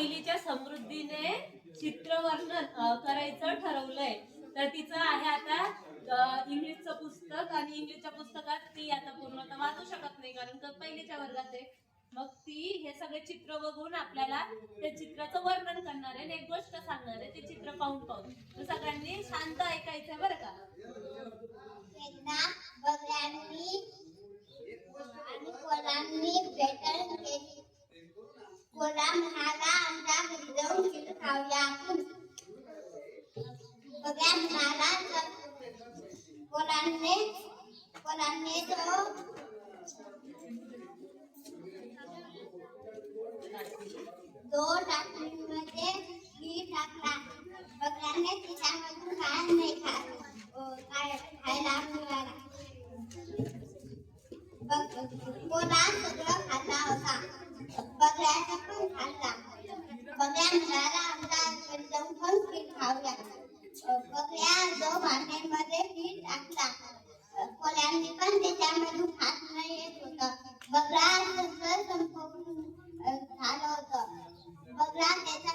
पहिलीच्या समृद्धीने चित्रवर्णन करायचं ठरवलंय. तर तिचं आहे आता इंग्लिशचं पुस्तक आणि इंग्लिशच्या पुस्तकात ती आता पूर्णतः वाचू शकत नाही कारण का पहिलीच्या वर्गात आहे. मग ती हे सगळे चित्र बघून आपल्याला त्या चित्राचं वर्णन करणार आहे आणि एक गोष्ट सांगणार आहे ते चित्र पाहून तर सगळ्यांनी शांत ऐकायचं बरं का. बगड्यांनी आणि कोलांनी भेटण केली. कोला म्हणाला आमच्या घरी जाऊन खीर खाऊया आपण. बगड्या म्हणाला कोलांनी तो टाकणीमध्ये घी टाकला. बगड्याने तिच्यामधून काय नाही खायला मिळाला. कोला सगळं खाल्ला होता. बगड्याने पण खाल्ला. बगड्या म्हणाला आमच्या घरी जाऊन पण खीर खाऊया. बगड्या जो भांड्यामध्ये खीर टाकला. कोल्यांनी पण त्याच्यामधून खात नाही येत होतं. बगडा सगळं संपवून झालं होतं. बगडा त्याचा